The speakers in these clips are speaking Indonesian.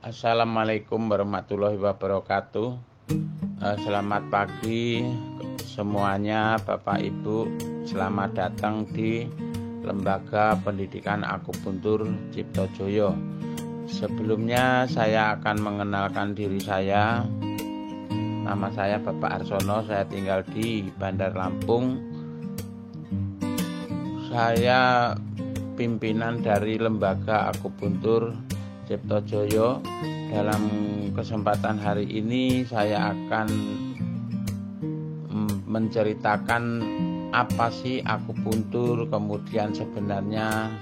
Assalamualaikum warahmatullahi wabarakatuh. Selamat pagi semuanya, Bapak Ibu. Selamat datang di Lembaga Pendidikan Akupuntur Ciptojoyo. Sebelumnya saya akan mengenalkan diri saya. Nama saya Bapak Arsono, saya tinggal di Bandar Lampung. Saya pimpinan dari Lembaga Akupuntur Ciptojoyo. Dalam kesempatan hari ini saya akan menceritakan apa sih akupuntur, kemudian sebenarnya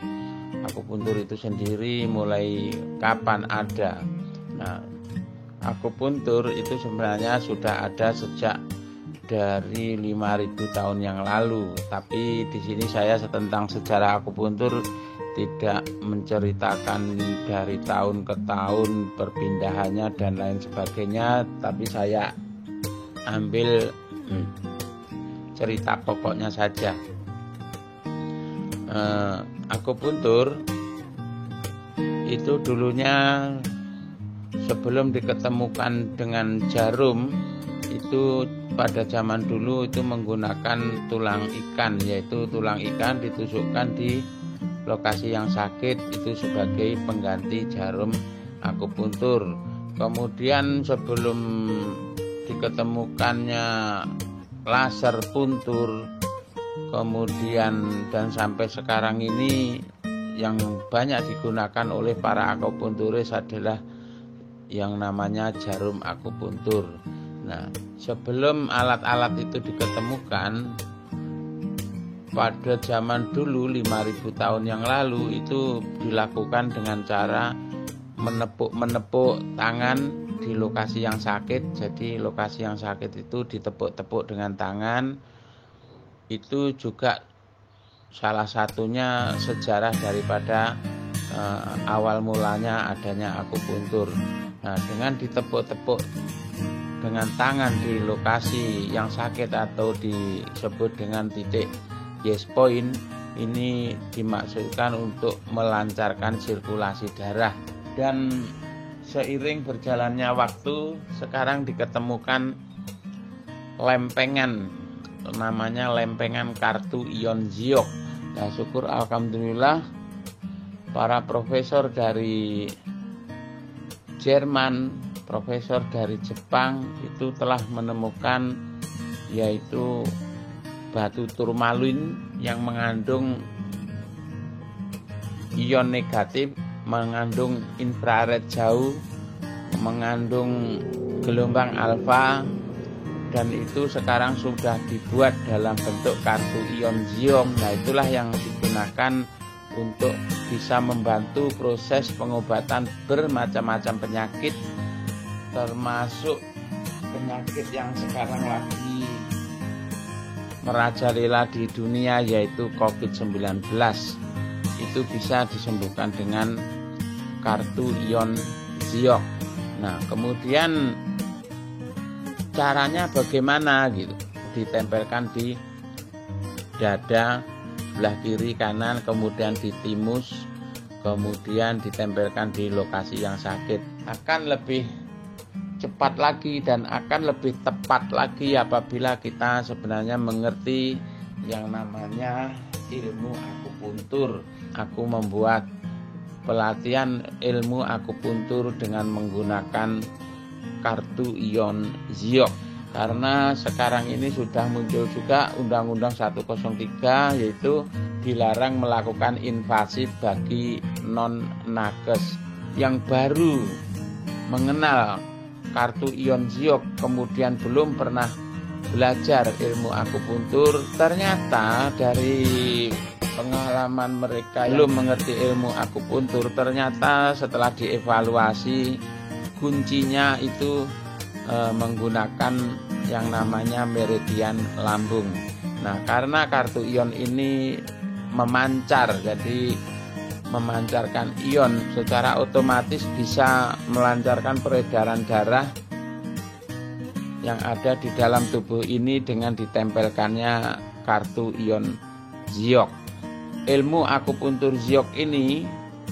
akupuntur itu sendiri mulai kapan ada. Nah, akupuntur itu sebenarnya sudah ada sejak dari 5.000 tahun yang lalu. Tapi di sini saya tentang sejarah akupuntur tidak menceritakan dari tahun ke tahun perpindahannya dan lain sebagainya, tapi saya ambil cerita pokoknya saja. Akupuntur itu dulunya sebelum diketemukan dengan jarum, itu pada zaman dulu itu menggunakan tulang ikan, yaitu tulang ikan ditusukkan di lokasi yang sakit itu sebagai pengganti jarum akupuntur. Kemudian sebelum diketemukannya laser puntur, kemudian dan sampai sekarang ini yang banyak digunakan oleh para akupunturis adalah yang namanya jarum akupuntur. Nah, sebelum alat-alat itu diketemukan, pada zaman dulu 5.000 tahun yang lalu itu dilakukan dengan cara menepuk tangan di lokasi yang sakit. Jadi lokasi yang sakit itu ditepuk-tepuk dengan tangan. Itu juga salah satunya sejarah daripada awal mulanya adanya akupuntur. Nah, dengan ditepuk-tepuk dengan tangan di lokasi yang sakit atau disebut dengan titik yes point, ini dimaksudkan untuk melancarkan sirkulasi darah. Dan seiring berjalannya waktu, sekarang diketemukan lempengan, namanya lempengan kartu ion Ziok. Nah, syukur alhamdulillah para profesor dari Jerman, profesor dari Jepang itu telah menemukan yaitu batu turmalin yang mengandung ion negatif, mengandung infrared jauh, mengandung gelombang alfa, dan itu sekarang sudah dibuat dalam bentuk kartu ion Ziok. Nah, itulah yang digunakan untuk bisa membantu proses pengobatan bermacam-macam penyakit, termasuk penyakit yang sekarang lagi merajalela di dunia yaitu COVID-19. Itu bisa disembuhkan dengan kartu ion Ziok. Nah, kemudian caranya bagaimana gitu? Ditempelkan di dada sebelah kiri kanan, kemudian di timus, kemudian ditempelkan di lokasi yang sakit. Akan lebih cepat lagi dan akan lebih tepat lagi apabila kita sebenarnya mengerti yang namanya ilmu akupuntur. Aku membuat pelatihan ilmu akupuntur dengan menggunakan kartu ion Ziok, karena sekarang ini sudah muncul juga Undang-Undang 103, yaitu dilarang melakukan invasi bagi non-nakes. Yang baru mengenal kartu ion Ziok kemudian belum pernah belajar ilmu akupuntur, ternyata dari pengalaman mereka belum mengerti ilmu akupuntur, ternyata setelah dievaluasi kuncinya itu menggunakan yang namanya meridian lambung. Nah, karena kartu ion ini memancar, jadi memancarkan ion secara otomatis bisa melancarkan peredaran darah yang ada di dalam tubuh ini dengan ditempelkannya kartu ion Ziok. Ilmu akupuntur Ziok ini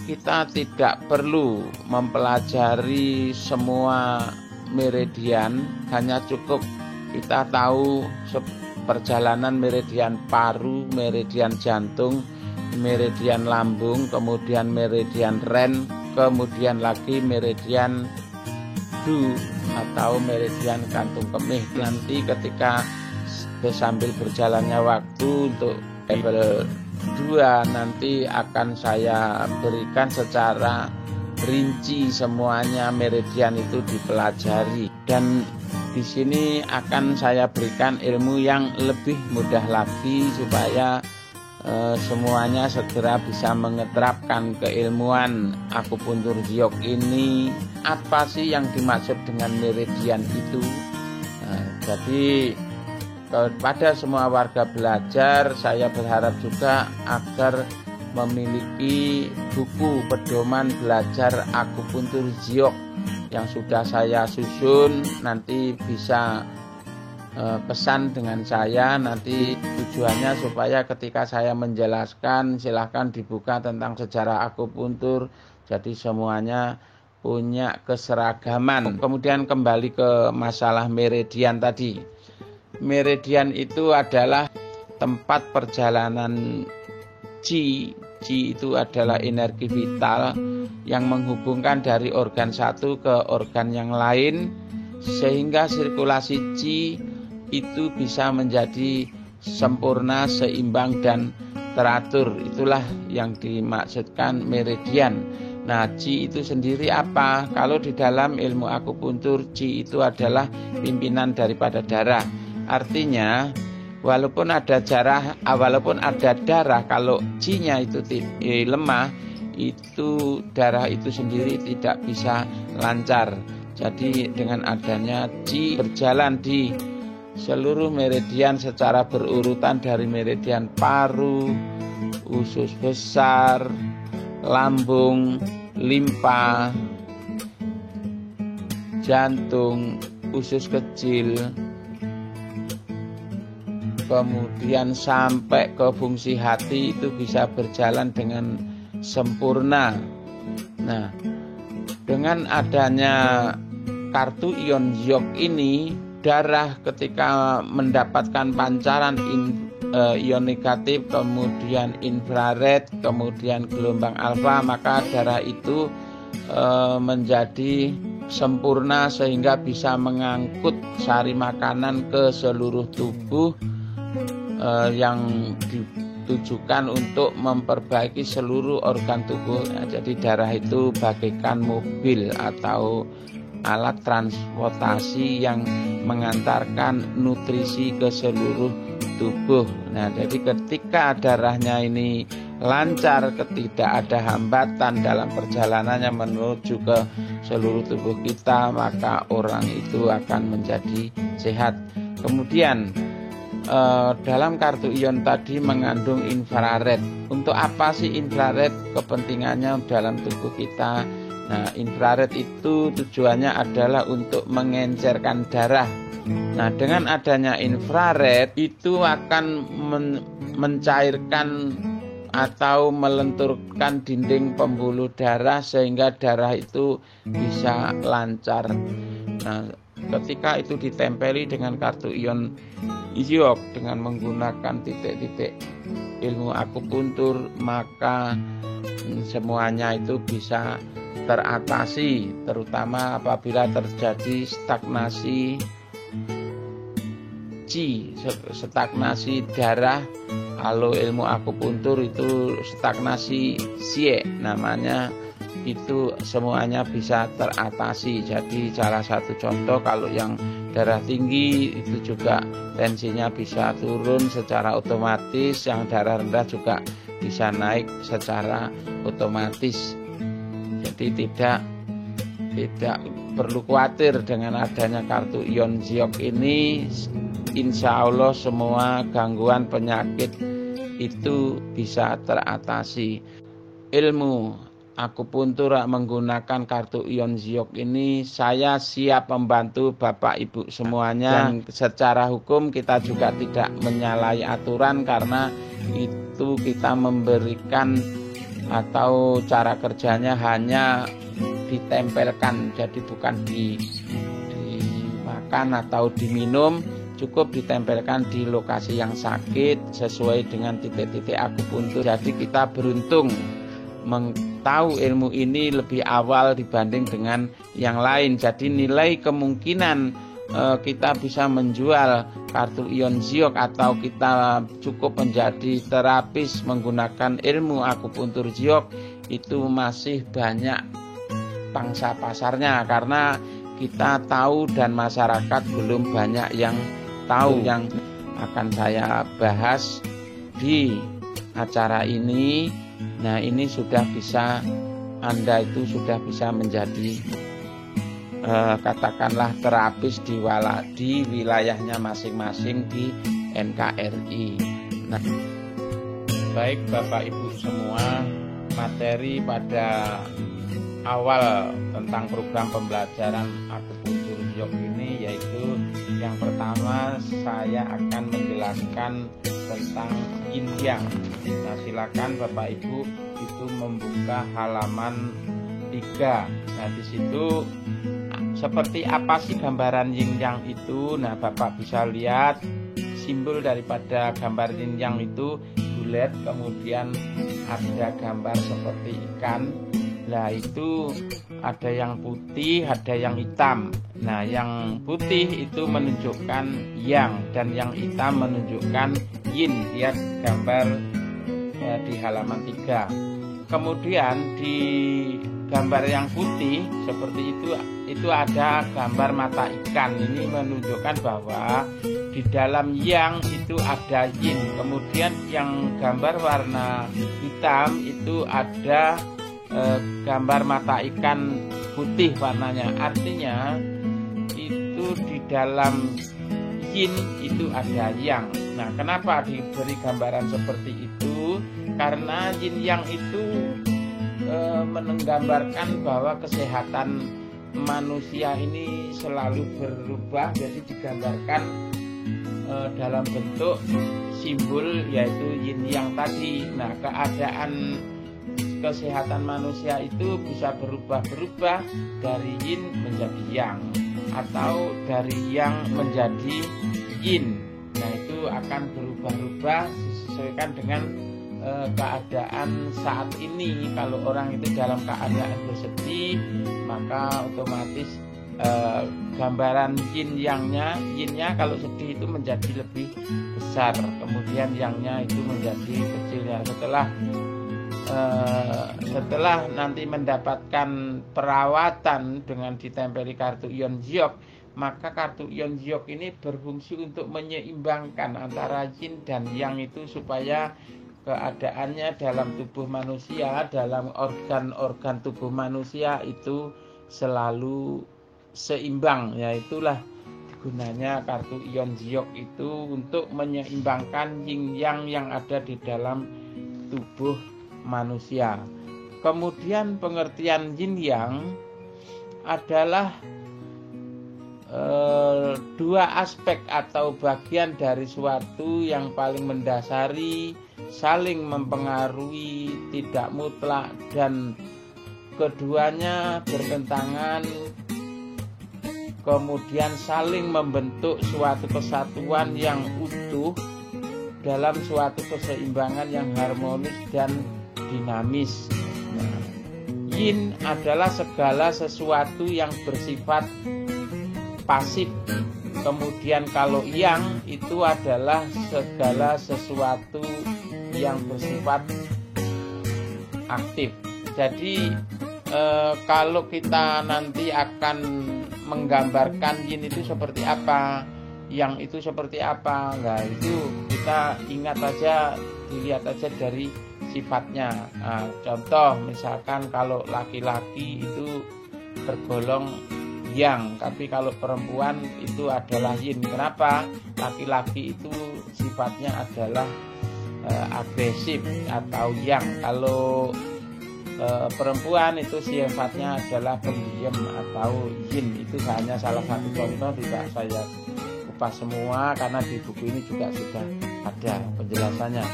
kita tidak perlu mempelajari semua meridian, hanya cukup kita tahu perjalanan meridian paru, meridian jantung, meridian lambung, kemudian meridian ren, kemudian lagi meridian du atau meridian kantung kemih. Nanti ketika sambil berjalannya waktu untuk level 2 nanti akan saya berikan secara rinci semuanya meridian itu dipelajari, dan di sini akan saya berikan ilmu yang lebih mudah lagi supaya semuanya segera bisa mengeterapkan keilmuan akupuntur giok ini. Apa sih yang dimaksud dengan meridian itu? Jadi kepada semua warga belajar, saya berharap juga agar memiliki buku pedoman belajar akupuntur giok yang sudah saya susun. Nanti bisa pesan dengan saya, nanti tujuannya supaya ketika saya menjelaskan silahkan dibuka tentang sejarah akupuntur, jadi semuanya punya keseragaman. Kemudian kembali ke masalah meridian tadi. Meridian itu adalah tempat perjalanan chi. Chi itu adalah energi vital yang menghubungkan dari organ satu ke organ yang lain, sehingga sirkulasi chi itu bisa menjadi sempurna, seimbang, dan teratur. Itulah yang dimaksudkan meridian. Nah, chi itu sendiri apa? Kalau di dalam ilmu akupuntur, chi itu adalah pimpinan daripada darah. Artinya walaupun ada darah, kalau chi-nya itu lemah, itu darah itu sendiri tidak bisa lancar. Jadi dengan adanya chi berjalan di seluruh meridian secara berurutan dari meridian paru, usus besar, lambung, limpa, jantung, usus kecil, kemudian sampai ke fungsi hati, itu bisa berjalan dengan sempurna. Nah, dengan adanya kartu ion giok ini, darah ketika mendapatkan pancaran ion negatif, kemudian infrared, kemudian gelombang alfa, maka darah itu menjadi sempurna sehingga bisa mengangkut sari makanan ke seluruh tubuh yang ditujukan untuk memperbaiki seluruh organ tubuh. Nah, jadi darah itu bagaikan mobil atau alat transportasi yang mengantarkan nutrisi ke seluruh tubuh. Nah, jadi ketika darahnya ini lancar, tidak ada hambatan dalam perjalanannya menuju ke seluruh tubuh kita, maka orang itu akan menjadi sehat. Kemudian dalam kartu ion tadi mengandung infrared. Untuk apa sih infrared? Kepentingannya dalam tubuh kita. Nah, infrared itu tujuannya adalah untuk mengencerkan darah. Nah, dengan adanya infrared itu akan mencairkan atau melenturkan dinding pembuluh darah sehingga darah itu bisa lancar. Nah, ketika itu ditempeli dengan kartu ion giok dengan menggunakan titik-titik ilmu akupuntur, maka semuanya itu bisa teratasi, terutama apabila terjadi stagnasi chi, stagnasi darah. Kalau ilmu akupuntur itu stagnasi xie namanya, itu semuanya bisa teratasi. Jadi salah satu contoh, kalau yang darah tinggi itu juga tensinya bisa turun secara otomatis, yang darah rendah juga bisa naik secara otomatis. Jadi tidak perlu khawatir dengan adanya kartu ion giok ini. Insya Allah semua gangguan penyakit itu bisa teratasi. Ilmu akupuntur menggunakan kartu ion giok ini, saya siap membantu Bapak Ibu semuanya. Dan secara hukum kita juga tidak menyalahi aturan, karena itu kita memberikan atau cara kerjanya hanya ditempelkan, jadi bukan dimakan atau diminum, cukup ditempelkan di lokasi yang sakit sesuai dengan titik-titik akupuntur. Jadi kita beruntung tahu ilmu ini lebih awal dibanding dengan yang lain. Jadi nilai kemungkinan kita bisa menjual kartu ion Ziok atau kita cukup menjadi terapis menggunakan ilmu akupuntur Ziok itu masih banyak pangsa pasarnya, karena kita tahu dan masyarakat belum banyak yang tahu. Yang akan saya bahas di acara ini, nah ini sudah bisa, Anda itu sudah bisa menjadi katakanlah terapis di wilayahnya masing-masing di NKRI. Nah, baik Bapak Ibu semua, materi pada awal tentang program pembelajaran akupuntur Ziok ini yaitu yang pertama saya akan menjelaskan tentang yin yang. Nah, silakan Bapak Ibu itu membuka halaman 3. Nah, di situ seperti apa sih gambaran yin yang itu? Nah, Bapak bisa lihat simbol daripada gambar yin yang itu bulat, kemudian ada gambar seperti ikan. Nah, itu ada yang putih, ada yang hitam. Nah, yang putih itu menunjukkan yang dan yang hitam menunjukkan yin. Lihat gambar di halaman 3. Kemudian di gambar yang putih seperti itu ada gambar mata ikan. Ini menunjukkan bahwa di dalam yang itu ada yin. Kemudian yang gambar warna hitam itu ada gambar mata ikan putih warnanya. Artinya itu di dalam yin itu ada yang. Nah, kenapa diberi gambaran seperti itu? Karena yin yang itu menggambarkan bahwa kesehatan manusia ini selalu berubah. Jadi digambarkan dalam bentuk simbol yaitu yin yang tadi. Nah, keadaan kesehatan manusia itu bisa berubah-berubah dari yin menjadi yang atau dari yang menjadi yin. Nah, itu akan berubah-ubah disesuaikan dengan keadaan saat ini. Kalau orang itu dalam keadaan bersedih, maka otomatis gambaran yinnya kalau sedih itu menjadi lebih besar, kemudian yangnya itu menjadi kecil. Ya, setelah nanti mendapatkan perawatan dengan ditempeli kartu ion Ziok, maka kartu ion Ziok ini berfungsi untuk menyeimbangkan antara yin dan yang itu supaya keadaannya dalam tubuh manusia, dalam organ-organ tubuh manusia itu selalu seimbang. Ya, itulah gunanya kartu ion Ziok itu, untuk menyeimbangkan yin yang ada di dalam tubuh manusia. Kemudian pengertian yin yang adalah dua aspek atau bagian dari suatu yang paling mendasari, saling mempengaruhi, tidak mutlak, dan keduanya bertentangan, kemudian saling membentuk suatu kesatuan yang utuh dalam suatu keseimbangan yang harmonis dan dinamis. Nah, yin adalah segala sesuatu yang bersifat pasif. Kemudian kalau yang itu adalah segala sesuatu yang bersifat aktif. Jadi kalau kita nanti akan menggambarkan yin itu seperti apa, yang itu seperti apa, nah itu kita ingat aja, dilihat aja dari sifatnya. Nah, contoh misalkan kalau laki-laki itu tergolong yang, tapi kalau perempuan itu adalah yin. Kenapa? Laki-laki itu sifatnya adalah agresif atau yang. Kalau perempuan itu sifatnya adalah pendiam atau yin. Itu hanya salah satu contoh, tidak saya kupas semua karena di buku ini juga sudah ada penjelasannya.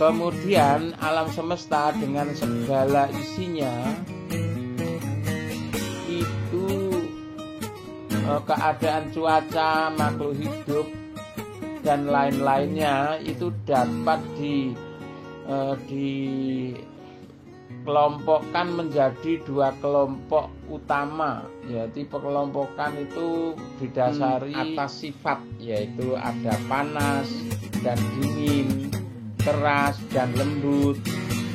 Kemudian alam semesta dengan segala isinya itu keadaan cuaca, makhluk hidup dan lain-lainnya itu dapat dikelompokkan menjadi dua kelompok utama, yaitu pengelompokan itu didasari atas sifat, yaitu ada panas dan dingin, keras dan lembut,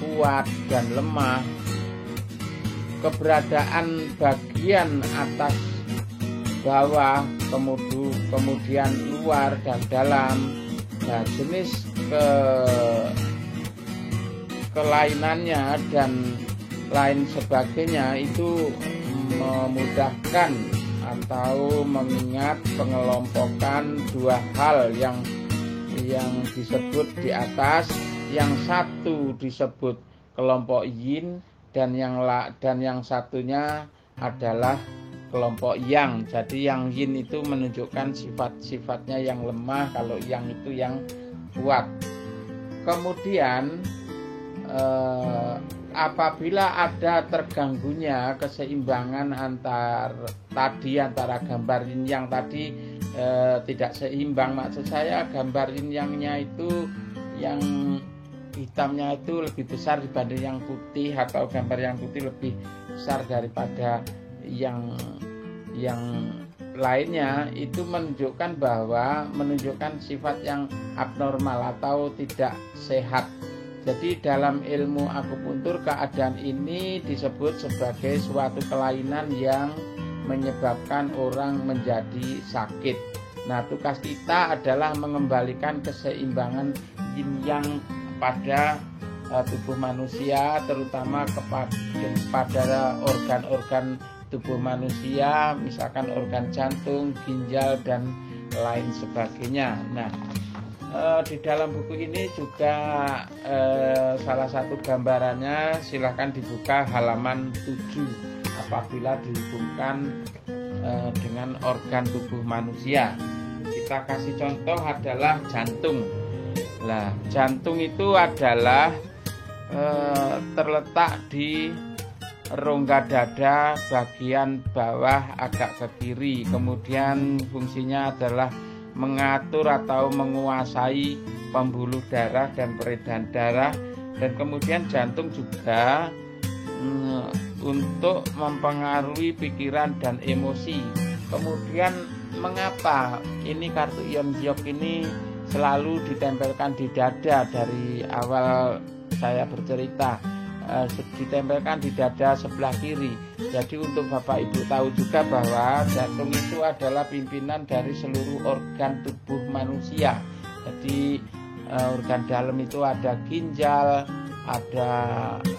kuat dan lemah. Keberadaan bagian atas, bawah, kemudian luar dan dalam. Nah, jenis kelainannya dan lain sebagainya itu memudahkan atau mengingat pengelompokan dua hal yang disebut di atas. Yang satu disebut kelompok yin dan yang satunya adalah kelompok yang. Jadi yang yin itu menunjukkan sifat-sifatnya yang lemah, kalau yang itu yang kuat. Kemudian apabila ada terganggunya keseimbangan antara gambar yin yang tadi tidak seimbang, maksud saya gambar yin yangnya itu yang hitamnya itu lebih besar dibanding yang putih, atau gambar yang putih lebih besar daripada yang lainnya, itu menunjukkan sifat yang abnormal atau tidak sehat. Jadi dalam ilmu akupuntur keadaan ini disebut sebagai suatu kelainan yang menyebabkan orang menjadi sakit. Nah, tugas kita adalah mengembalikan keseimbangan yin yang pada tubuh manusia, terutama kepada organ-organ tubuh manusia, misalkan organ jantung, ginjal, dan lain sebagainya. Nah, di dalam buku ini juga salah satu gambarannya, silahkan dibuka halaman 7 apabila dihubungkan dengan organ tubuh manusia. Kita kasih contoh adalah jantung. Nah, jantung itu adalah terletak di rongga dada bagian bawah agak ke kiri. Kemudian fungsinya adalah mengatur atau menguasai pembuluh darah dan peredaran darah. Dan kemudian jantung juga untuk mempengaruhi pikiran dan emosi. Kemudian mengapa ini kartu ion giok ini selalu ditempelkan di dada? Dari awal saya bercerita, ditempelkan di dada sebelah kiri. Jadi untuk Bapak Ibu tahu juga bahwa jantung itu adalah pimpinan dari seluruh organ tubuh manusia. Jadi organ dalam itu ada ginjal, ada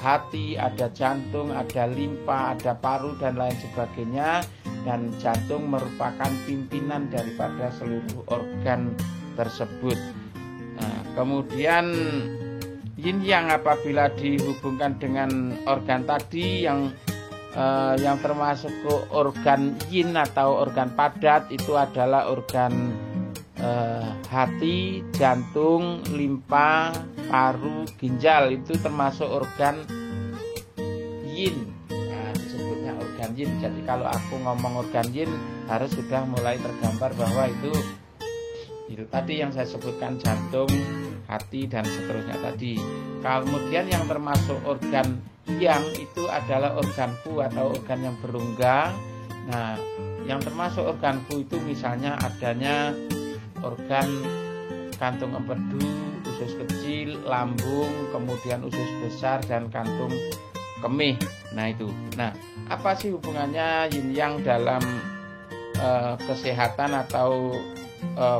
hati, ada jantung, ada limpa, ada paru, dan lain sebagainya. Dan jantung merupakan pimpinan daripada seluruh organ tersebut. Nah, kemudian yin yang apabila dihubungkan dengan organ tadi yang termasuk ke organ yin atau organ padat, itu adalah organ hati, jantung, limpa, paru, ginjal, itu termasuk organ yin. Nah, disebutnya organ yin. Jadi kalau aku ngomong organ yin harus sudah mulai tergambar bahwa itu tadi yang saya sebutkan, jantung, hati, dan seterusnya tadi. Kemudian yang termasuk organ yang itu adalah organ fu atau organ yang berongga. Nah, yang termasuk organ fu itu misalnya adanya organ kantung empedu, usus kecil, lambung, kemudian usus besar, dan kantung kemih. Nah itu. Nah, apa sih hubungannya yin yang dalam kesehatan atau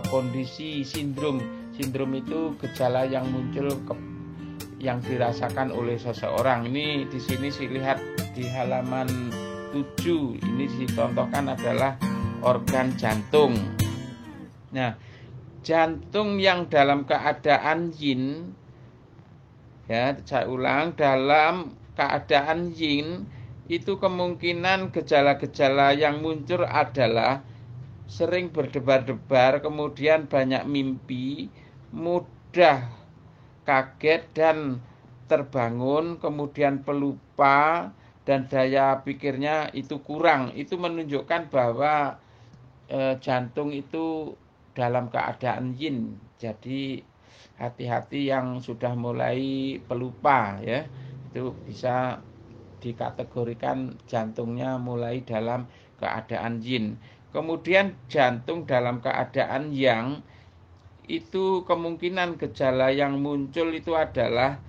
kondisi sindrom? Sindrom itu gejala yang muncul yang dirasakan oleh seseorang. Ini di sini saya lihat di halaman 7. Ini dicontohkan adalah organ jantung. Nah, jantung yang dalam keadaan yin, ya saya ulang, dalam keadaan yin itu kemungkinan gejala-gejala yang muncul adalah sering berdebar-debar, kemudian banyak mimpi, mudah kaget dan terbangun, kemudian pelupa dan daya pikirnya itu kurang. Itu menunjukkan bahwa jantung itu dalam keadaan yin. Jadi hati-hati yang sudah mulai pelupa ya. Itu bisa dikategorikan jantungnya mulai dalam keadaan yin. Kemudian jantung dalam keadaan yang, itu kemungkinan gejala yang muncul itu adalah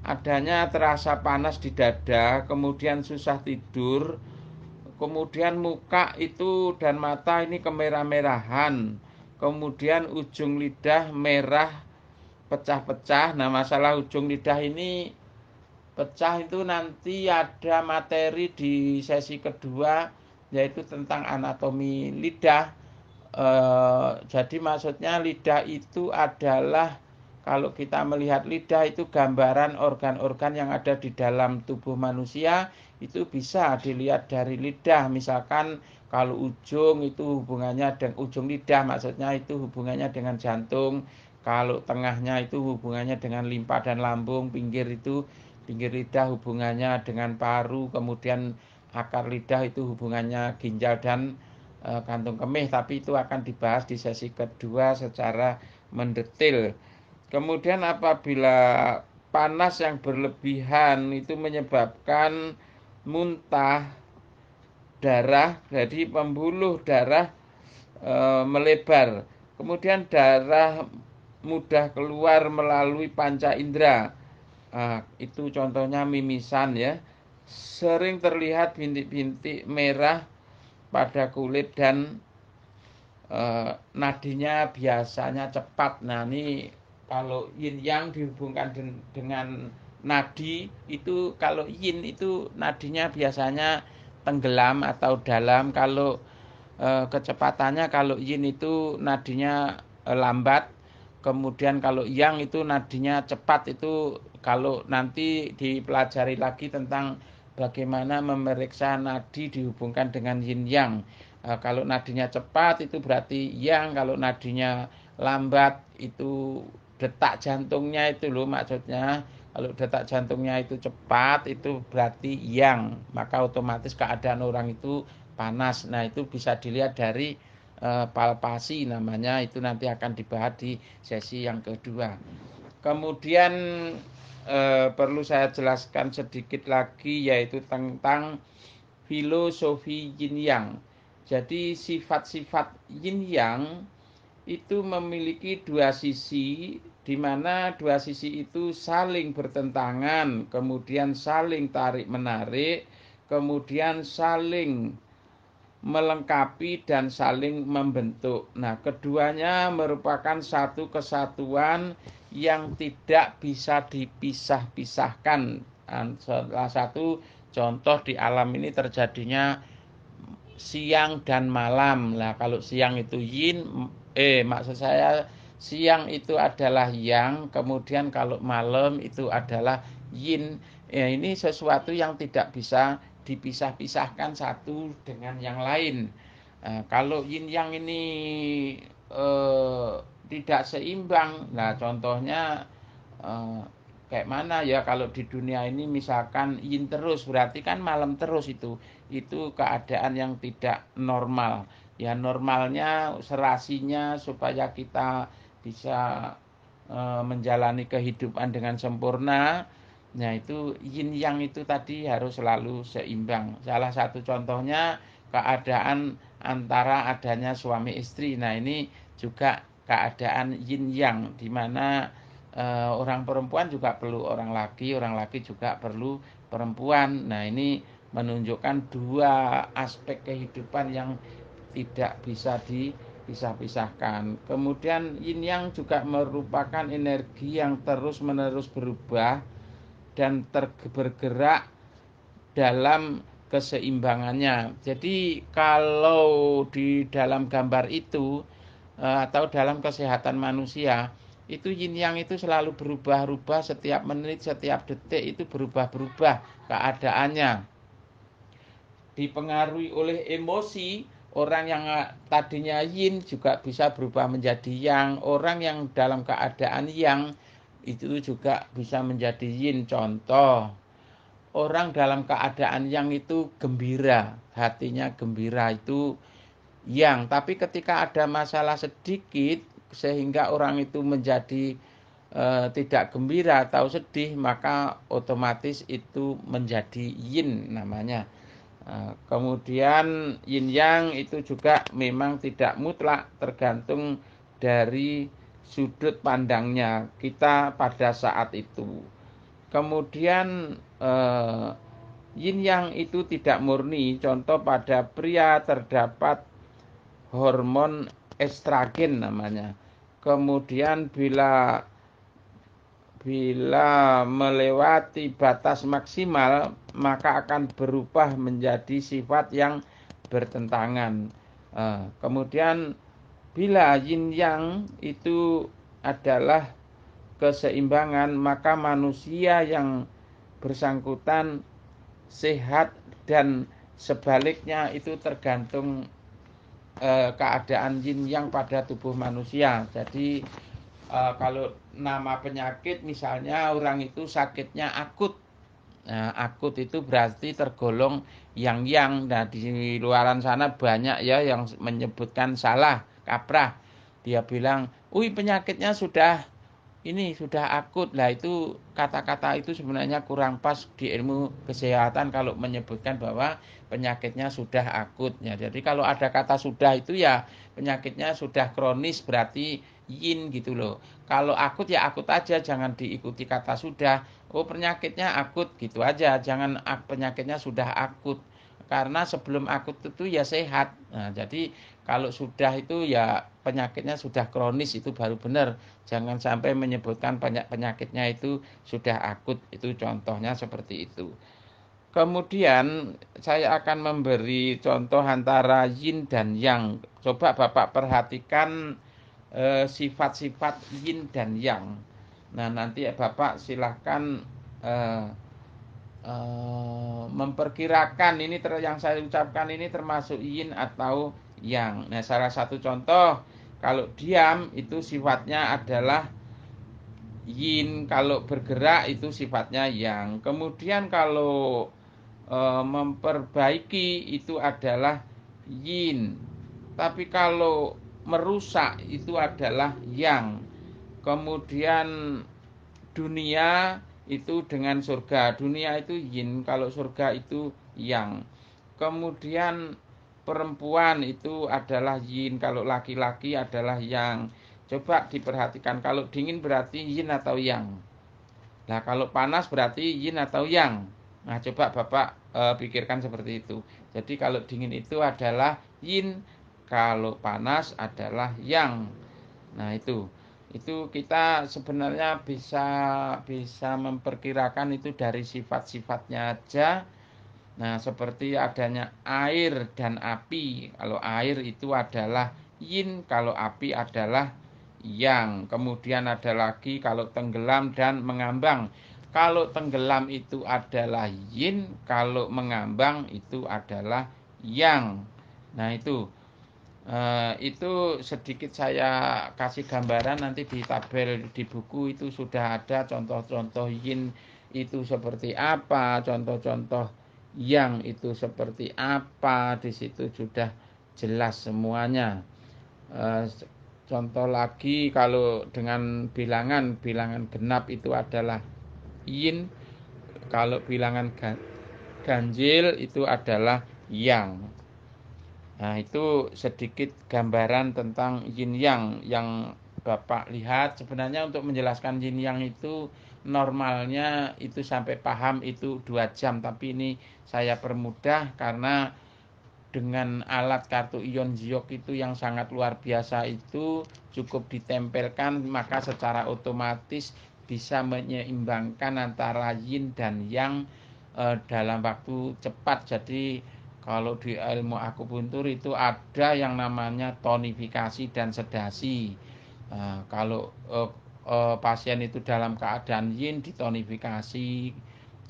adanya terasa panas di dada, kemudian susah tidur, kemudian muka itu dan mata ini kemerah-merahan, kemudian ujung lidah merah pecah-pecah. Nah, masalah ujung lidah ini pecah itu nanti ada materi di sesi kedua, yaitu tentang anatomi lidah. Jadi maksudnya lidah itu adalah, kalau kita melihat lidah itu gambaran organ-organ yang ada di dalam tubuh manusia, itu bisa dilihat dari lidah. Misalkan kalau ujung itu hubungannya dengan ujung lidah, maksudnya itu hubungannya dengan jantung. Kalau tengahnya itu hubungannya dengan limpa dan lambung, pinggir lidah hubungannya dengan paru, kemudian akar lidah itu hubungannya ginjal dan kantung kemih, tapi itu akan dibahas di sesi kedua secara mendetail. Kemudian apabila panas yang berlebihan itu menyebabkan muntah darah, jadi pembuluh darah melebar. Kemudian darah mudah keluar melalui panca indera. Itu contohnya mimisan ya. Sering terlihat bintik-bintik merah pada kulit dan nadinya biasanya cepat. Nah, ini kalau yin yang dihubungkan dengan nadi itu, kalau yin itu nadinya biasanya tenggelam atau dalam. Kalau kecepatannya, kalau yin itu nadinya lambat. Kemudian kalau yang itu nadinya cepat. Itu kalau nanti dipelajari lagi tentang bagaimana memeriksa nadi dihubungkan dengan yin yang. Kalau nadinya cepat itu berarti yang, kalau nadinya lambat itu detak jantungnya itu loh maksudnya. Kalau detak jantungnya itu cepat itu berarti yang, maka otomatis keadaan orang itu panas. Nah, itu bisa dilihat dari palpasi namanya, itu nanti akan dibahas di sesi yang kedua. Kemudian perlu saya jelaskan sedikit lagi, yaitu tentang filosofi yin yang. Jadi sifat-sifat yin yang itu memiliki dua sisi, di mana dua sisi itu saling bertentangan, kemudian saling tarik-menarik, kemudian saling melengkapi dan saling membentuk. Nah, keduanya merupakan satu kesatuan yang tidak bisa dipisah-pisahkan. Salah satu contoh di alam ini terjadinya siang dan malam. Nah, kalau siang itu yin, maksud saya siang itu adalah yang, kemudian kalau malam itu adalah yin. Ini sesuatu yang tidak bisa dipisah-pisahkan satu dengan yang lain. Kalau yin yang ini tidak seimbang, nah contohnya kayak mana ya, kalau di dunia ini misalkan yin terus berarti kan malam terus, itu keadaan yang tidak normal. Ya, normalnya serasinya supaya kita bisa menjalani kehidupan dengan sempurna. Nah, itu yin yang itu tadi harus selalu seimbang. Salah satu contohnya keadaan antara adanya suami istri. Nah, ini juga keadaan yin yang, di mana orang perempuan juga perlu orang laki juga perlu perempuan. Nah, ini menunjukkan dua aspek kehidupan yang tidak bisa dipisah-pisahkan. Kemudian yin yang juga merupakan energi yang terus-menerus berubah dan bergerak dalam keseimbangannya. Jadi kalau di dalam gambar itu atau dalam kesehatan manusia, itu yin yang itu selalu berubah-ubah, setiap menit, setiap detik itu berubah-berubah keadaannya. Dipengaruhi oleh emosi, orang yang tadinya yin juga bisa berubah menjadi yang. Orang yang dalam keadaan yang itu juga bisa menjadi yin. Contoh, orang dalam keadaan yang itu gembira, hatinya gembira itu yang. Tapi ketika ada masalah sedikit sehingga orang itu menjadi tidak gembira atau sedih, maka otomatis itu menjadi yin namanya. Kemudian yin yang itu juga memang tidak mutlak, tergantung dari sudut pandangnya kita pada saat itu. Kemudian yin yang itu tidak murni. Contoh, pada pria terdapat hormon estrogen namanya. Kemudian bila melewati batas maksimal, maka akan berubah menjadi sifat yang bertentangan. Kemudian bila yin yang itu adalah keseimbangan, maka manusia yang bersangkutan sehat, dan sebaliknya itu tergantung keadaan yin yang pada tubuh manusia. Jadi kalau nama penyakit misalnya orang itu sakitnya akut. Nah, akut itu berarti tergolong yang. Nah, di luaran sana banyak ya yang menyebutkan salah, kaprah. Dia bilang, penyakitnya sudah akut. Lah, itu kata-kata itu sebenarnya kurang pas di ilmu kesehatan kalau menyebutkan bahwa penyakitnya sudah akut. Ya, jadi kalau ada kata sudah itu ya penyakitnya sudah kronis, berarti yin gitu loh. Kalau akut ya akut aja, jangan diikuti kata sudah. Penyakitnya akut gitu aja, jangan penyakitnya sudah akut. Karena sebelum akut itu ya sehat. Nah, jadi kalau sudah itu ya penyakitnya sudah kronis, itu baru benar. Jangan sampai menyebutkan penyakitnya itu sudah akut. Itu contohnya seperti itu. Kemudian saya akan memberi contoh antara yin dan yang. Coba Bapak perhatikan sifat-sifat yin dan yang. Nah, nanti Bapak silahkan memperkirakan ini yang saya ucapkan ini termasuk yin atau yang. Nah, salah satu contoh, kalau diam itu sifatnya adalah yin, kalau bergerak itu sifatnya yang. Kemudian kalau memperbaiki itu adalah yin. Tapi kalau merusak itu adalah yang. Kemudian dunia itu dengan surga. Dunia itu yin, kalau surga itu yang. Kemudian perempuan itu adalah yin, kalau laki-laki adalah yang. Coba diperhatikan, kalau dingin berarti yin atau yang. Nah, kalau panas berarti yin atau yang. Nah, coba Bapak pikirkan seperti itu. Jadi kalau dingin itu adalah yin, kalau panas adalah yang. Nah, itu kita sebenarnya bisa memperkirakan itu dari sifat-sifatnya aja. Nah, seperti adanya air dan api. Kalau air itu adalah yin, kalau api adalah yang. Kemudian ada lagi kalau tenggelam dan mengambang. Kalau tenggelam itu adalah yin, kalau mengambang itu adalah yang. Nah, itu sedikit saya kasih gambaran, nanti di tabel di buku itu sudah ada contoh-contoh yin itu seperti apa, contoh-contoh yang itu seperti apa, di situ sudah jelas semuanya. Contoh lagi, kalau dengan bilangan genap itu adalah yin, kalau bilangan ganjil itu adalah yang. Nah, itu sedikit gambaran tentang yin yang Bapak lihat. Sebenarnya untuk menjelaskan yin yang itu normalnya itu sampai paham itu 2 jam, tapi ini saya permudah karena dengan alat kartu ion Giok itu yang sangat luar biasa itu cukup ditempelkan, maka secara otomatis bisa menyeimbangkan antara yin dan yang dalam waktu cepat. Jadi kalau di ilmu akupuntur itu ada yang namanya tonifikasi dan sedasi. Kalau pasien itu dalam keadaan yin ditonifikasi,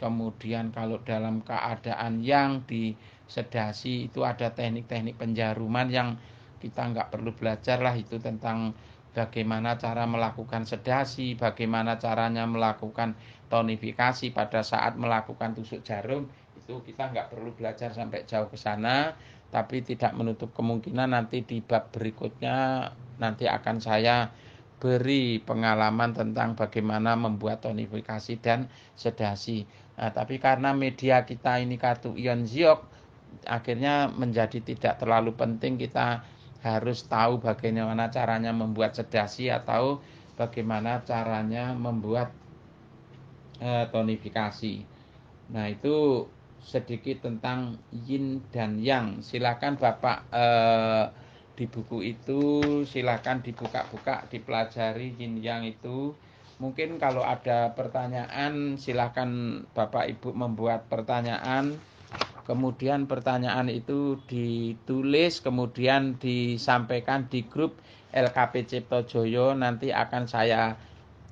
kemudian kalau dalam keadaan yang disedasi, itu ada teknik-teknik penjaruman yang kita nggak perlu belajar lah itu tentang bagaimana cara melakukan sedasi, bagaimana caranya melakukan tonifikasi pada saat melakukan tusuk jarum. Itu kita nggak perlu belajar sampai jauh ke sana, tapi tidak menutup kemungkinan nanti di bab berikutnya nanti akan saya beri pengalaman tentang bagaimana membuat tonifikasi dan sedasi. Nah, tapi karena media kita ini kartu ion ziok, akhirnya menjadi tidak terlalu penting kita harus tahu bagaimana caranya membuat sedasi atau bagaimana caranya membuat tonifikasi. Nah, itu sedikit tentang yin dan yang. Silakan Bapak di buku itu silakan dibuka-buka, dipelajari yin yang itu. Mungkin kalau ada pertanyaan silakan Bapak Ibu membuat pertanyaan. Kemudian pertanyaan itu ditulis, kemudian disampaikan di grup LKP Cipto Joyo, nanti akan saya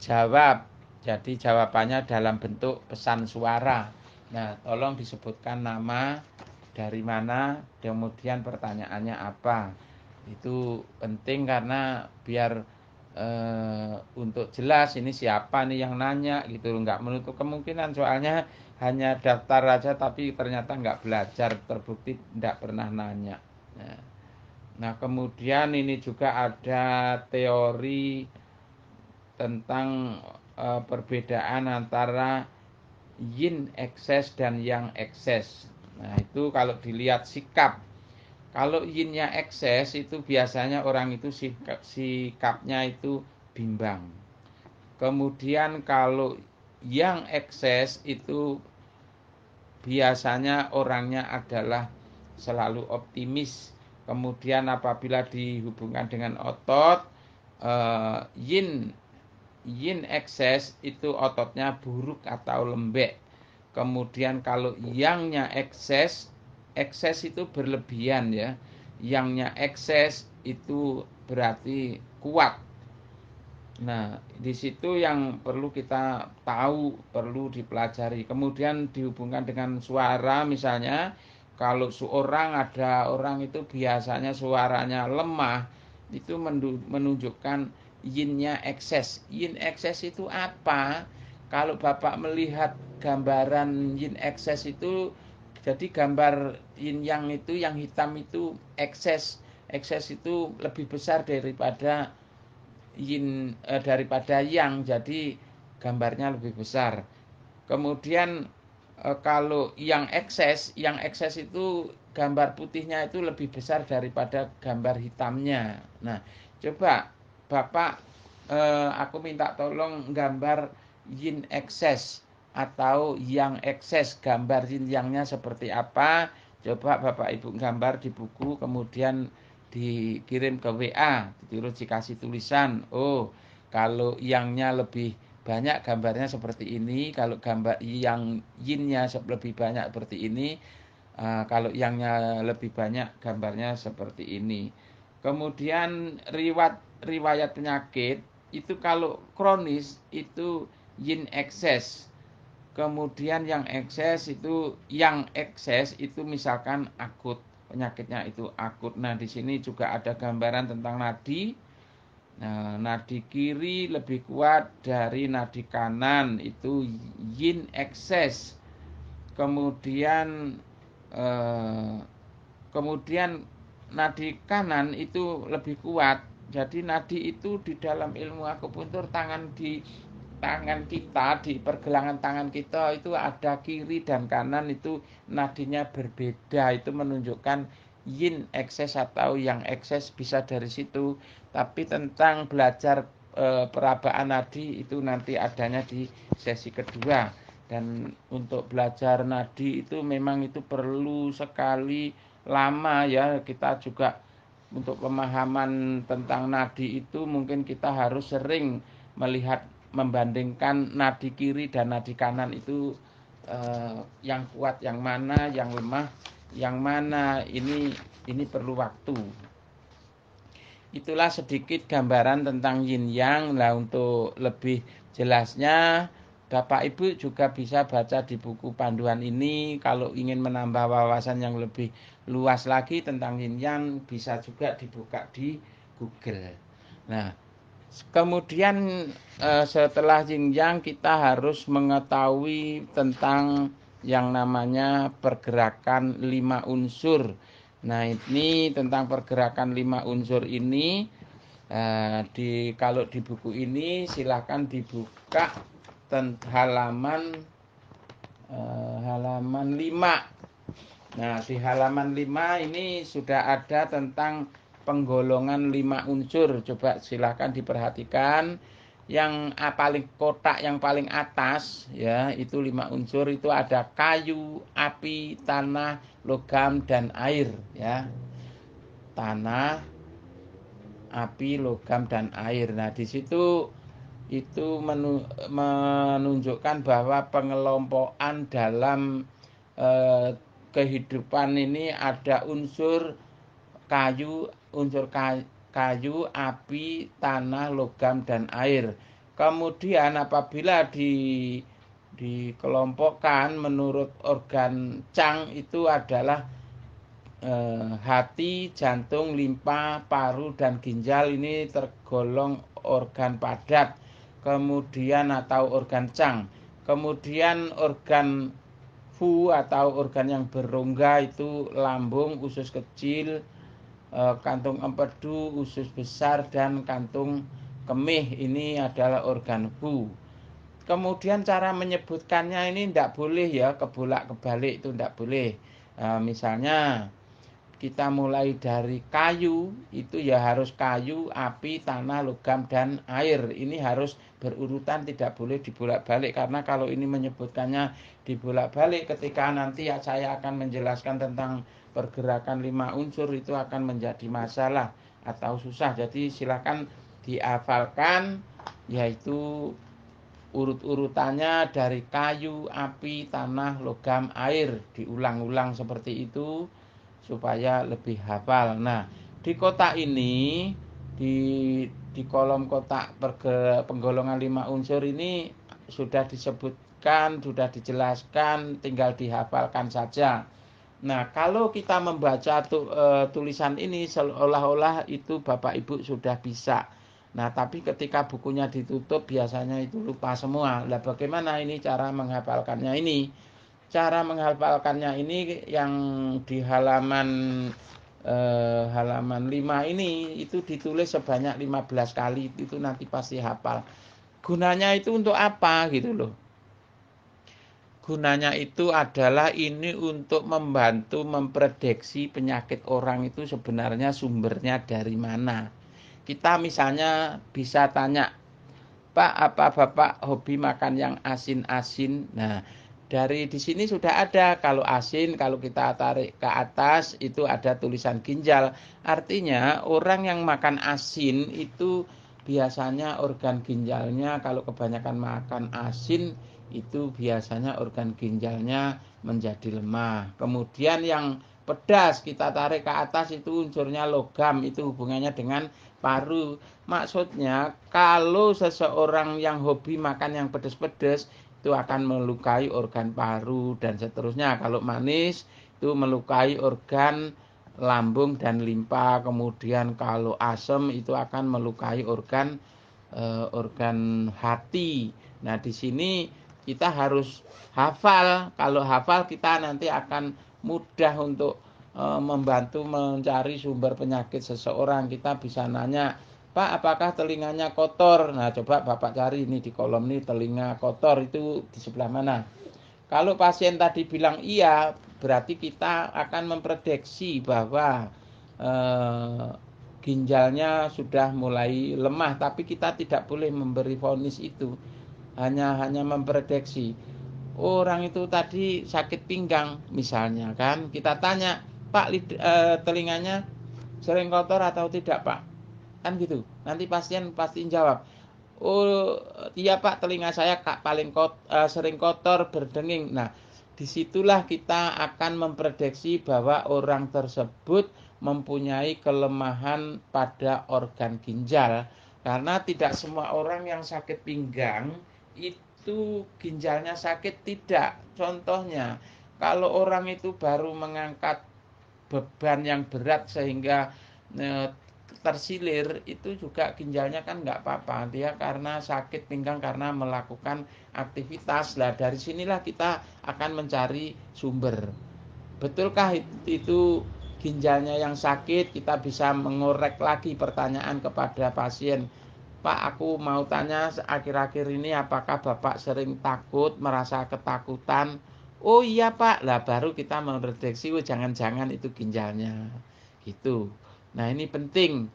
jawab. Jadi jawabannya dalam bentuk pesan suara. Nah, tolong disebutkan nama, dari mana, kemudian pertanyaannya apa. Itu penting karena biar untuk jelas ini siapa nih yang nanya gitu, nggak menutup kemungkinan soalnya hanya daftar aja tapi ternyata nggak belajar, terbukti nggak pernah nanya. Nah, kemudian ini juga ada teori tentang perbedaan antara yin ekses dan yang ekses. Nah, itu kalau dilihat sikap, kalau yinnya ekses itu biasanya orang itu sikapnya itu bimbang. Kemudian kalau yang ekses itu biasanya orangnya adalah selalu optimis. Kemudian apabila dihubungkan dengan otot, yin ekses itu ototnya buruk atau lembek. Kemudian kalau yangnya ekses itu berlebihan ya. Yangnya ekses itu berarti kuat. Nah, di situ yang perlu kita tahu, perlu dipelajari. Kemudian dihubungkan dengan suara, misalnya kalau ada orang itu biasanya suaranya lemah, itu menunjukkan yinnya ekses. Yin ekses itu apa? Kalau Bapak melihat gambaran yin ekses itu, jadi gambar yin yang itu, yang hitam itu ekses. Ekses itu lebih besar daripada daripada yang, jadi gambarnya lebih besar. Kemudian kalau yang ekses itu gambar putihnya itu lebih besar daripada gambar hitamnya. Nah, coba Bapak aku minta tolong gambar yin ekses atau yang ekses, gambar yin yangnya seperti apa? Coba Bapak Ibu gambar di buku, kemudian dikirim ke WA, terus dikasih tulisan, oh kalau yangnya lebih banyak gambarnya seperti ini, kalau gambar yang yinnya lebih banyak seperti ini, kalau yangnya lebih banyak gambarnya seperti ini. Kemudian riwayat penyakit itu kalau kronis itu yin ekses. Kemudian yang ekses itu misalkan akut, penyakitnya itu akut. Nah, di sini juga ada gambaran tentang nadi. Nah, nadi kiri lebih kuat dari nadi kanan, itu yin ekses. Kemudian nadi kanan itu lebih kuat. Jadi nadi itu di dalam ilmu akupuntur di pergelangan tangan kita itu ada kiri dan kanan, itu nadinya berbeda. Itu menunjukkan yin ekses atau yang ekses bisa dari situ. Tapi tentang belajar perabaan nadi itu nanti adanya di sesi kedua. Dan untuk belajar nadi itu memang itu perlu sekali lama ya. Kita juga untuk pemahaman tentang nadi itu mungkin kita harus sering membandingkan nadi kiri dan nadi kanan itu yang kuat yang mana, yang lemah yang mana. Ini perlu waktu. Itulah sedikit gambaran tentang yin yang. Nah, untuk lebih jelasnya Bapak Ibu juga bisa baca di buku panduan ini. Kalau ingin menambah wawasan yang lebih luas lagi tentang yin yang, bisa juga dibuka di Google. Nah, Kemudian setelah yin-yang kita harus mengetahui tentang yang namanya pergerakan 5 unsur. Nah, ini tentang pergerakan 5 unsur ini kalau di buku ini silahkan dibuka halaman 5. Nah, di halaman 5 ini sudah ada tentang penggolongan 5 unsur. Coba silahkan diperhatikan. Yang kotak yang paling atas ya, itu 5 unsur itu ada kayu, api, tanah, logam dan air ya. Tanah, api, logam dan air. Nah, di situ itu menunjukkan bahwa pengelompokan dalam kehidupan ini ada unsur kayu, api, tanah, logam dan air. Kemudian apabila dikelompokkan menurut organ Chang itu adalah hati, jantung, limpa, paru dan ginjal ini tergolong organ padat. Kemudian atau organ Chang. Kemudian organ Fu atau organ yang berongga itu lambung, usus kecil, kantung empedu, usus besar dan kantung kemih. Ini adalah organ Fu. Kemudian cara menyebutkannya ini tidak boleh ya, kebolak-kebalik itu tidak boleh. Misalnya kita mulai dari kayu, itu ya harus kayu, api, tanah, logam, dan air. Ini harus berurutan, tidak boleh dibolak-balik. Karena kalau ini menyebutkannya dibolak-balik, ketika nanti saya akan menjelaskan tentang pergerakan 5 unsur, itu akan menjadi masalah atau susah. Jadi silakan dihafalkan, yaitu urut-urutannya dari kayu, api, tanah, logam, air. Diulang-ulang seperti itu supaya lebih hafal. Nah, di kotak ini di kolom kotak penggolongan 5 unsur ini sudah disebutkan, sudah dijelaskan, tinggal dihafalkan saja. Nah, kalau kita membaca tulisan ini seolah-olah itu Bapak Ibu sudah bisa. Nah, tapi ketika bukunya ditutup biasanya itu lupa semua. Nah, bagaimana ini cara menghafalkannya ini? Cara menghafalkannya ini yang di halaman 5 ini itu ditulis sebanyak 15 kali, itu nanti pasti hafal. Gunanya itu untuk apa gitu loh. Gunanya itu adalah ini untuk membantu memprediksi penyakit orang itu sebenarnya sumbernya dari mana. Kita misalnya bisa tanya, Pak, apa Bapak hobi makan yang asin-asin? Nah, dari di sini sudah ada, kalau asin, kalau kita tarik ke atas itu ada tulisan ginjal. Artinya orang yang makan asin itu biasanya organ ginjalnya, kalau kebanyakan makan asin itu biasanya organ ginjalnya menjadi lemah. Kemudian yang pedas kita tarik ke atas itu unsurnya logam, itu hubungannya dengan paru. Maksudnya kalau seseorang yang hobi makan yang pedas-pedas itu akan melukai organ paru dan seterusnya. Kalau manis itu melukai organ lambung dan limpa. Kemudian kalau asam itu akan melukai organ hati. Nah, di sini kita harus hafal. Kalau hafal kita nanti akan mudah untuk membantu mencari sumber penyakit seseorang. Kita bisa nanya, Pak, apakah telinganya kotor? Nah, coba Bapak cari ini di kolom ini, telinga kotor itu di sebelah mana. Kalau pasien tadi bilang iya, berarti kita akan memprediksi bahwa ginjalnya sudah mulai lemah. Tapi kita tidak boleh memberi vonis itu. Hanya memprediksi. Orang itu tadi sakit pinggang misalnya kan. Kita tanya, Pak, telinganya sering kotor atau tidak, Pak? Kan gitu. Nanti pasien pasti jawab, oh iya Pak, telinga saya paling sering kotor, berdenging. Nah, disitulah kita akan memprediksi bahwa orang tersebut mempunyai kelemahan pada organ ginjal. Karena tidak semua orang yang sakit pinggang itu ginjalnya sakit, tidak. Contohnya, kalau orang itu baru mengangkat beban yang berat sehingga tersilir itu juga ginjalnya kan nggak apa-apa, dia karena sakit pinggang karena melakukan aktivitas. Lah dari sinilah kita akan mencari sumber. Betulkah itu ginjalnya yang sakit? Kita bisa mengorek lagi pertanyaan kepada pasien. Pak, aku mau tanya akhir-akhir ini apakah Bapak sering takut, merasa ketakutan? Oh iya Pak, lah baru kita mendeteksi, oh jangan-jangan itu ginjalnya. Gitu. Nah ini penting.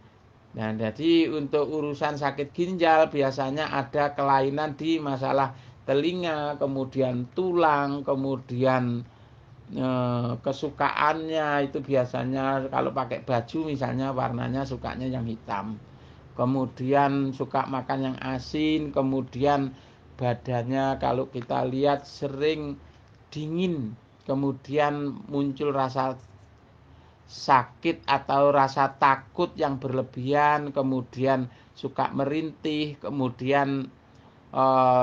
Nah jadi untuk urusan sakit ginjal biasanya ada kelainan di masalah telinga, kemudian tulang, kemudian kesukaannya itu biasanya kalau pakai baju misalnya warnanya sukanya yang hitam. Kemudian suka makan yang asin, kemudian badannya kalau kita lihat sering dingin, kemudian muncul rasa sakit atau rasa takut yang berlebihan, kemudian suka merintih, kemudian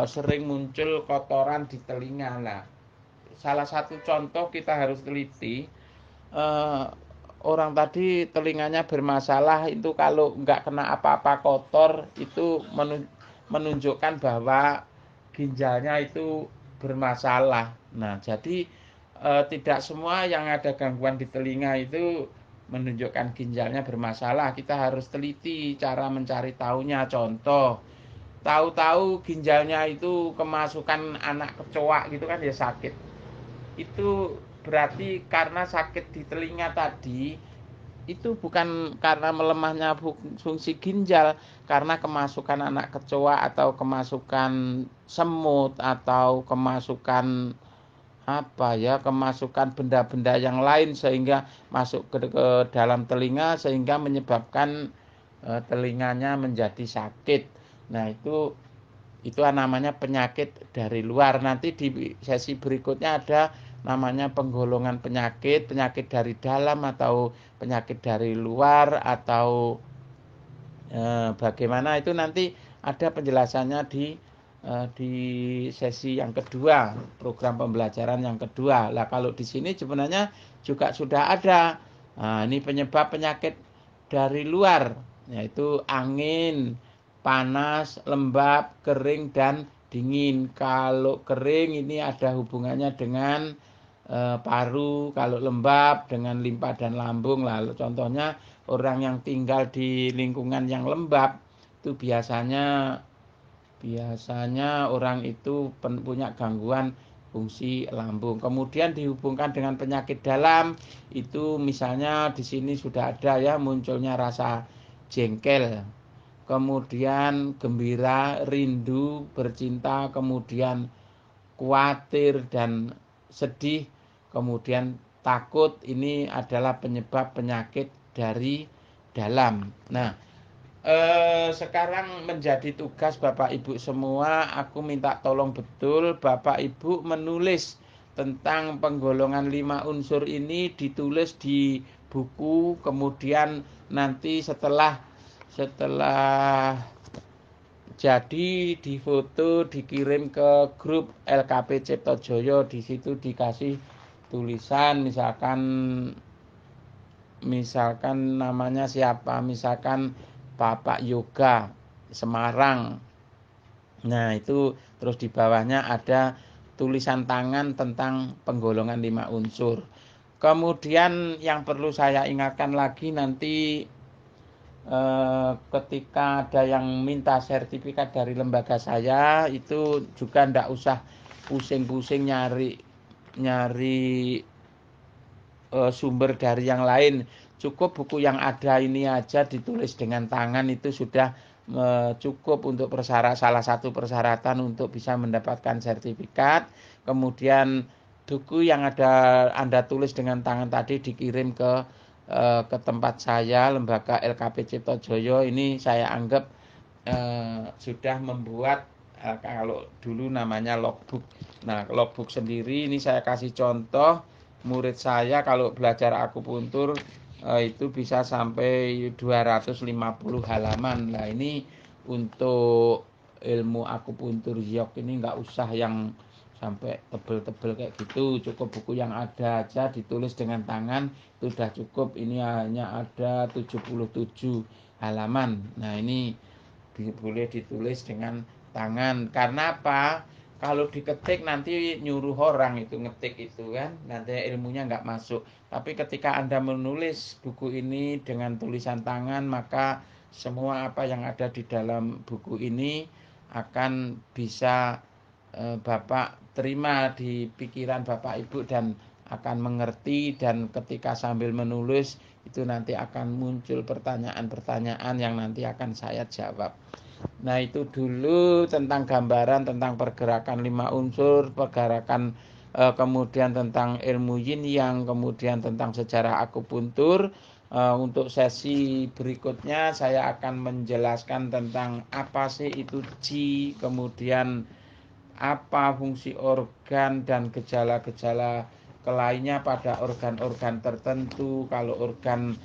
sering muncul kotoran di telinga. Nah, salah satu contoh kita harus teliti, orang tadi telinganya bermasalah itu kalau nggak kena apa-apa kotor itu menunjukkan bahwa ginjalnya itu bermasalah. Nah, jadi tidak semua yang ada gangguan di telinga itu menunjukkan ginjalnya bermasalah. Kita harus teliti cara mencari tahunya. Contoh, tahu-tahu ginjalnya itu kemasukan anak kecoa gitu kan ya sakit. Itu berarti karena sakit di telinga tadi itu bukan karena melemahnya fungsi ginjal, karena kemasukan anak kecoa atau kemasukan semut atau kemasukan kemasukan benda-benda yang lain sehingga masuk ke dalam telinga sehingga menyebabkan telinganya menjadi sakit. Nah, itu namanya penyakit dari luar. Nanti di sesi berikutnya ada namanya penggolongan penyakit dari dalam atau penyakit dari luar atau bagaimana itu nanti ada penjelasannya di sesi yang kedua, program pembelajaran yang kedua. Lah kalau di sini sebenarnya juga sudah ada. Nah, ini penyebab penyakit dari luar, yaitu angin, panas, lembab, kering dan dingin. Kalau kering ini ada hubungannya dengan paru, kalau lembab dengan limpa dan lambung. Lalu contohnya orang yang tinggal di lingkungan yang lembab itu biasanya orang itu punya gangguan fungsi lambung. Kemudian dihubungkan dengan penyakit dalam, itu misalnya di sini sudah ada ya munculnya rasa jengkel, kemudian gembira, rindu, bercinta, kemudian khawatir dan sedih, kemudian takut. Ini adalah penyebab penyakit dari dalam. Nah, sekarang menjadi tugas Bapak Ibu semua, aku minta tolong betul Bapak Ibu menulis tentang penggolongan 5 unsur ini, ditulis di buku, kemudian nanti setelah jadi difoto, dikirim ke grup LKP Cipto Joyo. Di situ dikasih tulisan misalkan namanya siapa, misalkan Bapak Yoga Semarang. Nah, itu terus di bawahnya ada tulisan tangan tentang penggolongan 5 unsur. Kemudian yang perlu saya ingatkan lagi nanti ketika ada yang minta sertifikat dari lembaga saya, itu juga ndak usah pusing-pusing nyari sumber dari yang lain. Cukup buku yang ada ini aja ditulis dengan tangan itu sudah cukup untuk salah satu persyaratan untuk bisa mendapatkan sertifikat. Kemudian buku yang Anda tulis dengan tangan tadi dikirim ke tempat saya, lembaga LKP Cipto Joyo. Ini saya anggap sudah membuat kalau dulu namanya logbook. Nah, logbook sendiri ini saya kasih contoh, murid saya kalau belajar akupuntur itu bisa sampai 250 halaman. Nah, ini untuk ilmu akupuntur Yok ini nggak usah yang sampai tebel-tebel kayak gitu. Cukup buku yang ada aja ditulis dengan tangan itu sudah cukup. Ini hanya ada 77 halaman. Nah, ini boleh ditulis dengan tangan. Karena apa? Kalau diketik nanti nyuruh orang itu ngetik itu kan, nanti ilmunya nggak masuk. Tapi ketika Anda menulis buku ini dengan tulisan tangan, maka semua apa yang ada di dalam buku ini akan bisa Bapak terima di pikiran Bapak Ibu dan akan mengerti, dan ketika sambil menulis itu nanti akan muncul pertanyaan-pertanyaan yang nanti akan saya jawab. Nah, itu dulu tentang gambaran tentang pergerakan 5 unsur, pergerakan kemudian tentang ilmu yin yang, kemudian tentang sejarah akupuntur. Untuk sesi berikutnya saya akan menjelaskan tentang apa sih itu qi, kemudian apa fungsi organ dan gejala-gejala lainnya pada organ-organ tertentu. Kalau organ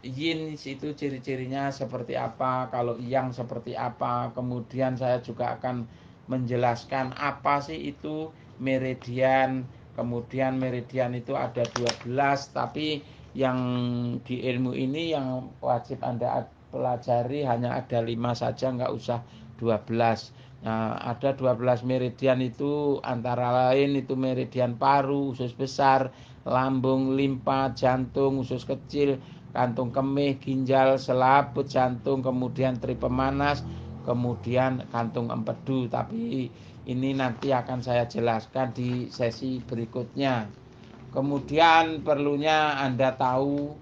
yin itu ciri-cirinya seperti apa, kalau yang seperti apa. Kemudian saya juga akan menjelaskan apa sih itu meridian. Kemudian meridian itu ada 12, tapi yang di ilmu ini yang wajib Anda pelajari hanya ada 5 saja, nggak usah 12. Nah, ada 12 meridian itu antara lain itu meridian paru, usus besar, lambung, limpa, jantung, usus kecil, kantung kemih, ginjal, selaput jantung, kemudian tri pemanas, kemudian kantung empedu. Tapi ini nanti akan saya jelaskan di sesi berikutnya. Kemudian perlunya Anda tahu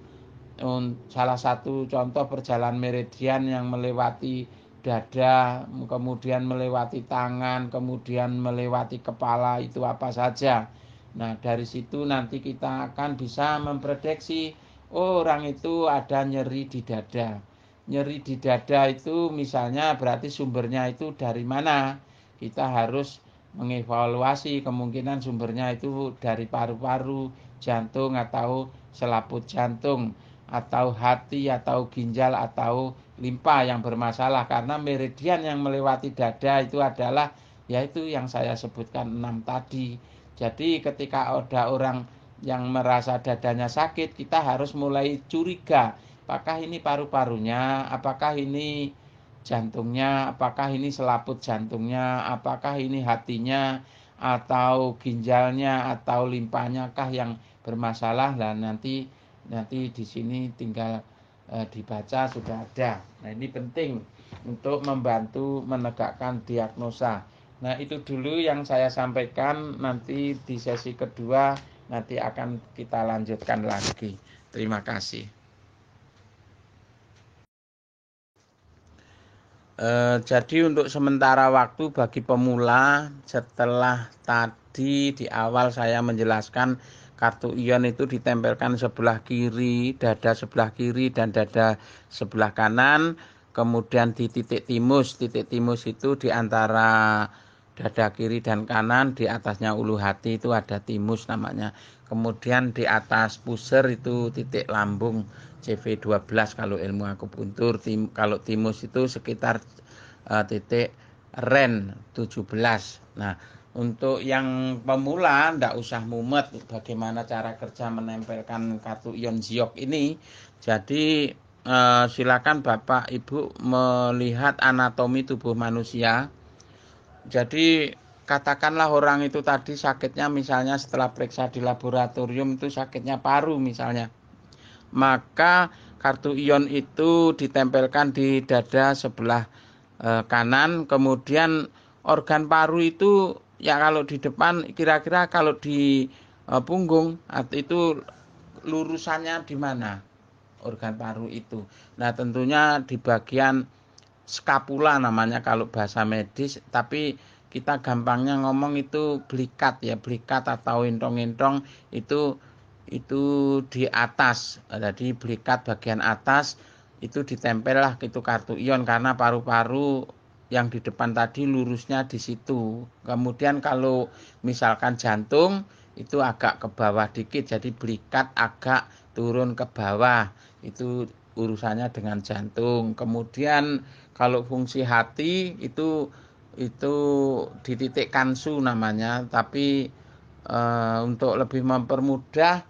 salah satu contoh perjalanan meridian yang melewati dada, kemudian melewati tangan, kemudian melewati kepala, itu apa saja. Nah, dari situ nanti kita akan bisa memprediksi, oh, orang itu ada nyeri di dada. Nyeri di dada itu misalnya berarti sumbernya itu dari mana. Kita harus mengevaluasi, kemungkinan sumbernya itu dari paru-paru, jantung atau selaput jantung, atau hati, atau ginjal, atau limpa yang bermasalah. Karena meridian yang melewati dada itu adalah yaitu yang saya sebutkan 6 tadi. Jadi ketika ada orang yang merasa dadanya sakit, kita harus mulai curiga, apakah ini paru-parunya, apakah ini jantungnya, apakah ini selaput jantungnya, apakah ini hatinya, atau ginjalnya, atau limpanya kah yang bermasalah. Dan nanti di sini tinggal dibaca sudah ada. Nah, ini penting untuk membantu menegakkan diagnosa. Nah, itu dulu yang saya sampaikan. Nanti di sesi kedua nanti akan kita lanjutkan lagi. Terima kasih. Jadi untuk sementara waktu bagi pemula, setelah tadi di awal saya menjelaskan kartu ion itu ditempelkan sebelah kiri, dada sebelah kiri dan dada sebelah kanan. Kemudian di titik timus itu di antara dada kiri dan kanan, di atasnya ulu hati itu ada timus namanya. Kemudian di atas pusar itu titik lambung, CV12 kalau ilmu akupuntur. Kalau timus itu sekitar titik ren 17. Nah, untuk yang pemula ndak usah mumet bagaimana cara kerja menempelkan kartu ion Ziok ini. Jadi silakan Bapak Ibu melihat anatomi tubuh manusia. Jadi katakanlah orang itu tadi sakitnya misalnya setelah periksa di laboratorium itu sakitnya paru misalnya. Maka kartu ion itu ditempelkan di dada sebelah kanan. Kemudian organ paru itu ya kalau di depan, kira-kira kalau di punggung itu lurusannya di mana organ paru itu. Nah, tentunya di bagian skapula namanya kalau bahasa medis, tapi kita gampangnya ngomong itu blikat ya, blikat atau intong-intong itu di atas. Jadi blikat bagian atas itu ditempel lah itu kartu ion, karena paru-paru yang di depan tadi lurusnya di situ. Kemudian kalau misalkan jantung itu agak ke bawah dikit, jadi blikat agak turun ke bawah, itu urusannya dengan jantung. Kemudian kalau fungsi hati itu itu di titik kansu namanya, tapi untuk lebih mempermudah,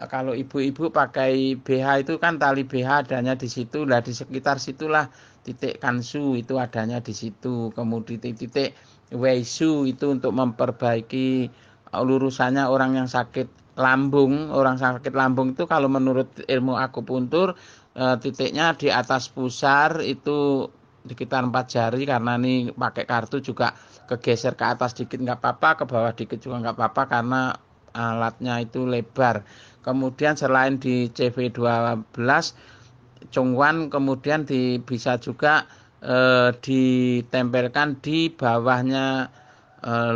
kalau ibu-ibu pakai BH itu kan tali BH adanya di situ lah, di sekitar situlah titik kansu itu adanya di situ. Kemudian titik weisu itu untuk memperbaiki lurusannya orang yang sakit lambung. Orang sakit lambung itu kalau menurut ilmu akupuntur titiknya di atas pusar itu sekitar 4 jari, karena ini pakai kartu juga kegeser ke atas dikit nggak apa-apa, ke bawah dikit juga nggak apa-apa karena alatnya itu lebar. Kemudian selain di CV12 Chongwan, kemudian bisa juga ditempelkan di bawahnya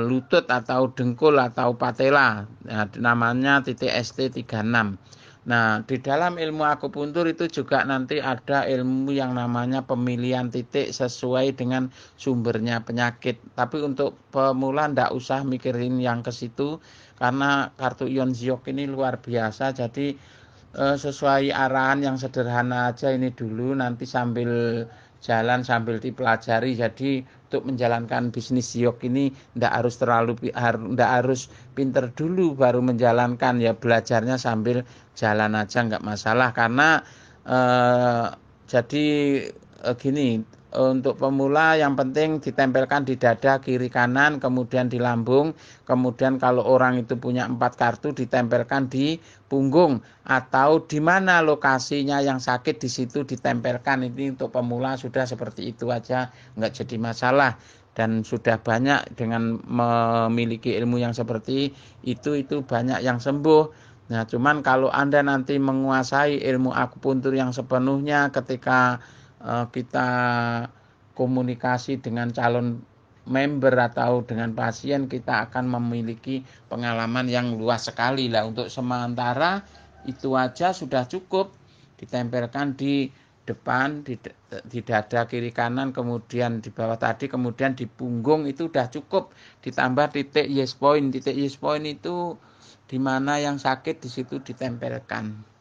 lutut atau dengkul atau patella. Nah, namanya titik ST36. Nah, di dalam ilmu akupuntur itu juga nanti ada ilmu yang namanya pemilihan titik sesuai dengan sumbernya penyakit. Tapi untuk pemula ndak usah mikirin yang ke situ, karena kartu Ion Ziok ini luar biasa. Jadi sesuai arahan yang sederhana aja ini dulu, nanti sambil jalan sambil dipelajari. Jadi untuk menjalankan bisnis Ziok ini ndak harus pinter dulu baru menjalankan, ya belajarnya sambil jalan aja nggak masalah. Karena jadi gini, untuk pemula yang penting ditempelkan di dada kiri kanan, kemudian di lambung, kemudian kalau orang itu punya 4 kartu ditempelkan di punggung atau di mana lokasinya yang sakit di situ ditempelkan. Ini untuk pemula sudah seperti itu aja, nggak jadi masalah. Dan sudah banyak dengan memiliki ilmu yang seperti itu banyak yang sembuh. Nah, cuman kalau Anda nanti menguasai ilmu akupuntur yang sepenuhnya, ketika kita komunikasi dengan calon member atau dengan pasien, kita akan memiliki pengalaman yang luas sekali lah. Untuk sementara itu aja sudah cukup, ditempelkan di depan, di dada kiri kanan, kemudian di bawah tadi, kemudian di punggung, itu sudah cukup. Ditambah titik yes point. Titik yes point itu di mana yang sakit di situ ditempelkan.